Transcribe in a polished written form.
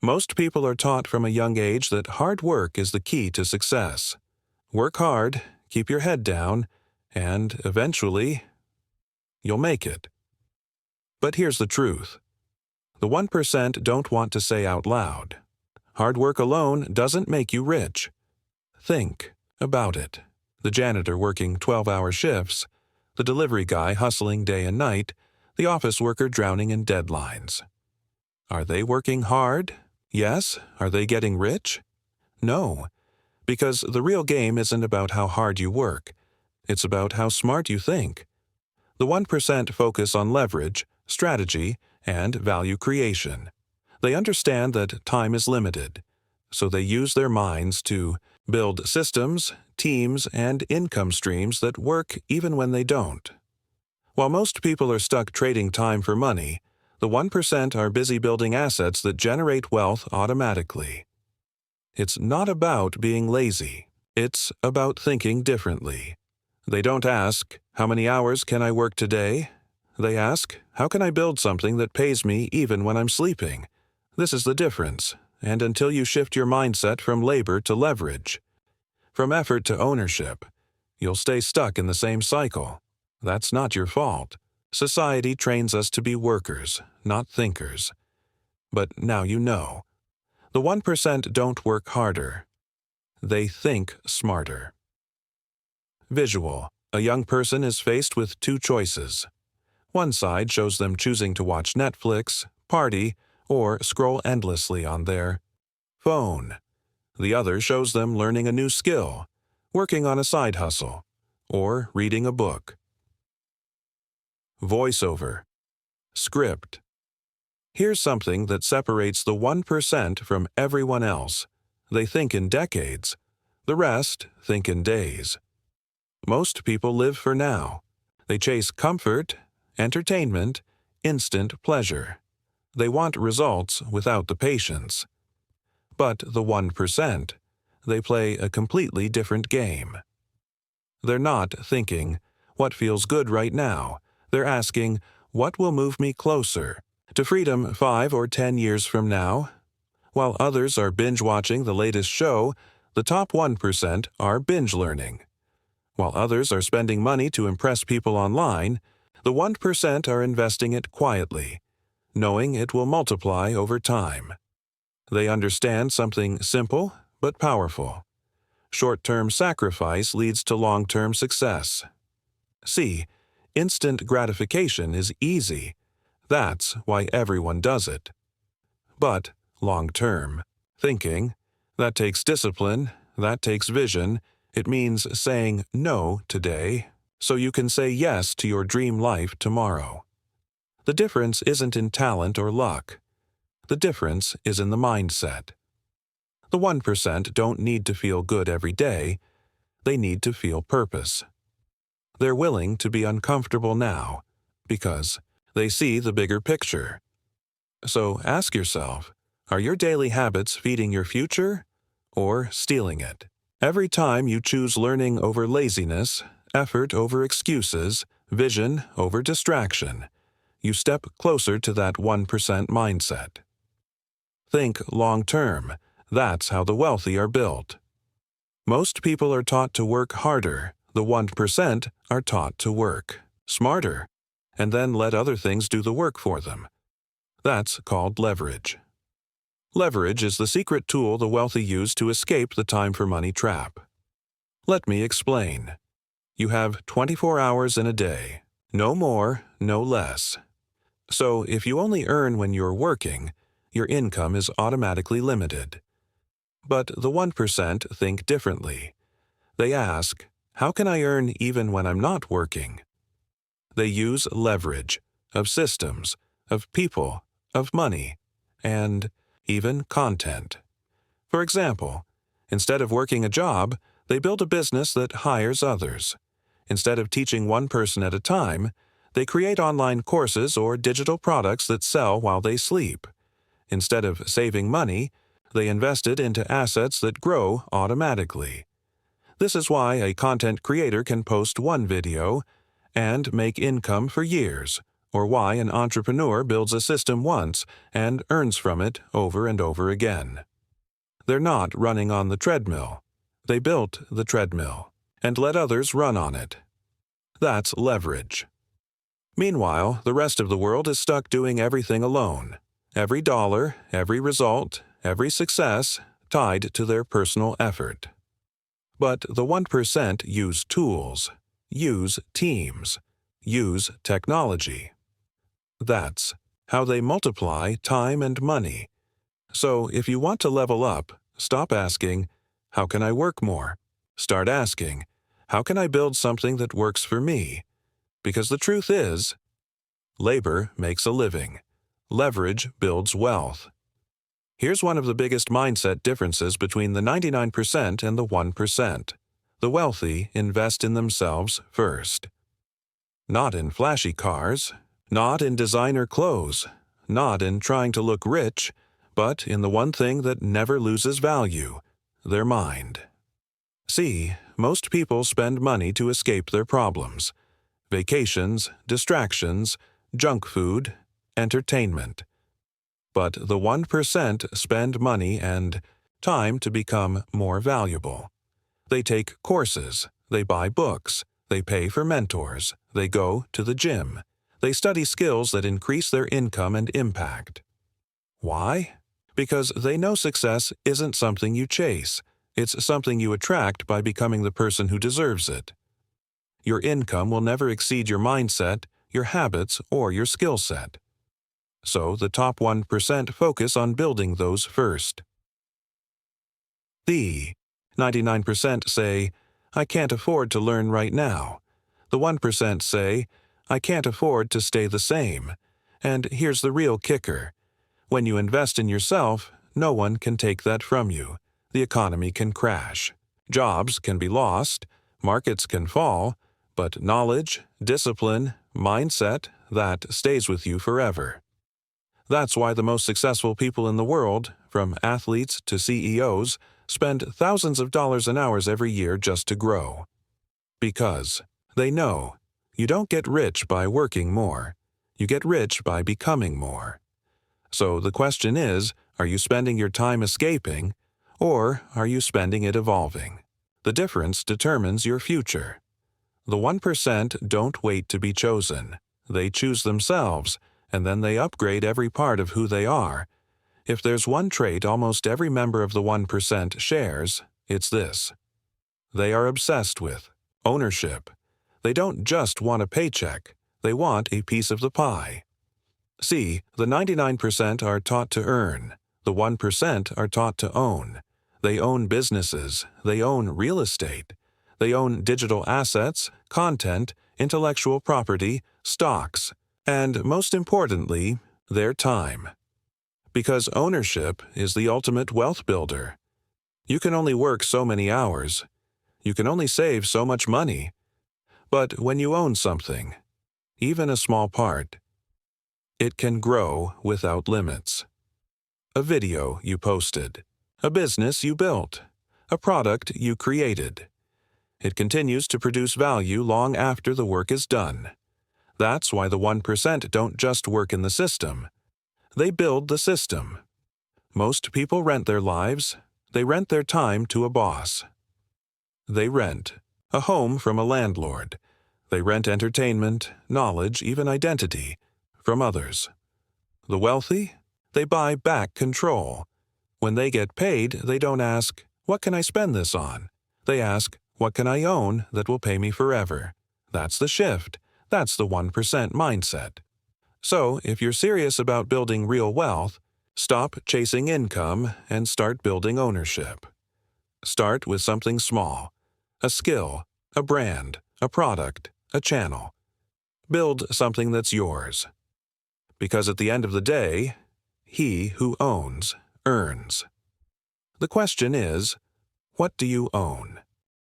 Most people are taught from a young age that hard work is the key to success. Work hard, keep your head down, and eventually, you'll make it. But here's the truth. The 1% don't want to say out loud. Hard work alone doesn't make you rich. Think about it. The janitor working 12-hour shifts, the delivery guy hustling day and night, the office worker drowning in deadlines. Are they working hard? Yes. Are they getting rich? No. Because the real game isn't about how hard you work. It's about how smart you think. The 1% focus on leverage, strategy, and value creation. They understand that time is limited, so they use their minds to build systems, teams, and income streams that work even when they don't. While most people are stuck trading time for money, the 1% are busy building assets that generate wealth automatically. It's not about being lazy. It's about thinking differently. They don't ask, how many hours can I work today? They ask, how can I build something that pays me even when I'm sleeping? This is the difference, and until you shift your mindset from labor to leverage, from effort to ownership, you'll stay stuck in the same cycle. That's not your fault. Society trains us to be workers, not thinkers. But now you know. The 1% don't work harder. They think smarter. Visual. A young person is faced with two choices. One side shows them choosing to watch Netflix, party, or scroll endlessly on their phone. The other shows them learning a new skill, working on a side hustle, or reading a book. Voiceover. Script. Here's something that separates the 1% from everyone else. They think in decades. The rest think in days. Most people live for now. They chase comfort, entertainment, instant pleasure. They want results without the patience. But the 1%, they play a completely different game. They're not thinking, what feels good right now? They're asking, what will move me closer to freedom 5 or 10 years from now? While others are binge-watching the latest show, the top 1% are binge-learning. While others are spending money to impress people online, the 1% are investing it quietly, knowing it will multiply over time. They understand something simple but powerful. Short-term sacrifice leads to long-term success. See, instant gratification is easy. That's why everyone does it. But long-term thinking, that takes discipline, that takes vision. It means saying no today so you can say yes to your dream life tomorrow. The difference isn't in talent or luck. The difference is in the mindset. The 1% don't need to feel good every day. They need to feel purpose. They're willing to be uncomfortable now because they see the bigger picture. So ask yourself, are your daily habits feeding your future or stealing it? Every time you choose learning over laziness, effort over excuses, vision over distraction, you step closer to that 1% mindset. Think long-term. That's how the wealthy are built. Most people are taught to work harder. The 1% are taught to work smarter, and then let other things do the work for them. That's called leverage. Leverage is the secret tool the wealthy use to escape the time for money trap. Let me explain. You have 24 hours in a day. No more, no less. So if you only earn when you're working, your income is automatically limited. But the 1% think differently. They ask, how can I earn even when I'm not working? They use leverage of systems, of people, of money, and even content. For example, instead of working a job, they build a business that hires others. Instead of teaching one person at a time, they create online courses or digital products that sell while they sleep. Instead of saving money, they invest it into assets that grow automatically. This is why a content creator can post one video and make income for years, or why an entrepreneur builds a system once and earns from it over and over again. They're not running on the treadmill. They built the treadmill and let others run on it. That's leverage. Meanwhile, the rest of the world is stuck doing everything alone. Every dollar, every result, every success tied to their personal effort. But the 1% use tools, use teams, use technology. That's how they multiply time and money. So if you want to level up, stop asking, "How can I work more?" Start asking, "How can I build something that works for me?" Because the truth is, labor makes a living. Leverage builds wealth. Here's one of the biggest mindset differences between the 99% and the 1%. The wealthy invest in themselves first. Not in flashy cars, not in designer clothes, not in trying to look rich, but in the one thing that never loses value, their mind. See, most people spend money to escape their problems. Vacations, distractions, junk food, entertainment. But the 1% spend money and time to become more valuable. They take courses, they buy books, they pay for mentors, they go to the gym, they study skills that increase their income and impact. Why? Because they know success isn't something you chase, it's something you attract by becoming the person who deserves it. Your income will never exceed your mindset, your habits, or your skill set. So the top 1% focus on building those first. The 99% say, "I can't afford to learn right now." The 1% say, "I can't afford to stay the same." And here's the real kicker. When you invest in yourself, no one can take that from you. The economy can crash. Jobs can be lost. Markets can fall. But knowledge, discipline, mindset, that stays with you forever. That's why the most successful people in the world, from athletes to CEOs, spend thousands of dollars and hours every year just to grow. Because they know you don't get rich by working more. You get rich by becoming more. So the question is, are you spending your time escaping, or are you spending it evolving? The difference determines your future. The 1% don't wait to be chosen. They choose themselves, and then they upgrade every part of who they are. If there's one trait almost every member of the 1% shares, it's this. They are obsessed with ownership. They don't just want a paycheck, they want a piece of the pie. See, the 99% are taught to earn, the 1% are taught to own. They own businesses, they own real estate. They own digital assets, content, intellectual property, stocks, and most importantly, their time. Because ownership is the ultimate wealth builder. You can only work so many hours. You can only save so much money. But when you own something, even a small part, it can grow without limits. A video you posted, a business you built, a product you created. It continues to produce value long after the work is done. That's why the 1% don't just work in the system. They build the system. Most people rent their lives. They rent their time to a boss. They rent a home from a landlord. They rent entertainment, knowledge, even identity from others. The wealthy? They buy back control. When they get paid, they don't ask, "What can I spend this on?" They ask, "What can I own that will pay me forever?" That's the shift. That's the 1% mindset. So, if you're serious about building real wealth, stop chasing income and start building ownership. Start with something small. A skill, a brand, a product, a channel. Build something that's yours. Because at the end of the day, he who owns, earns. The question is, what do you own?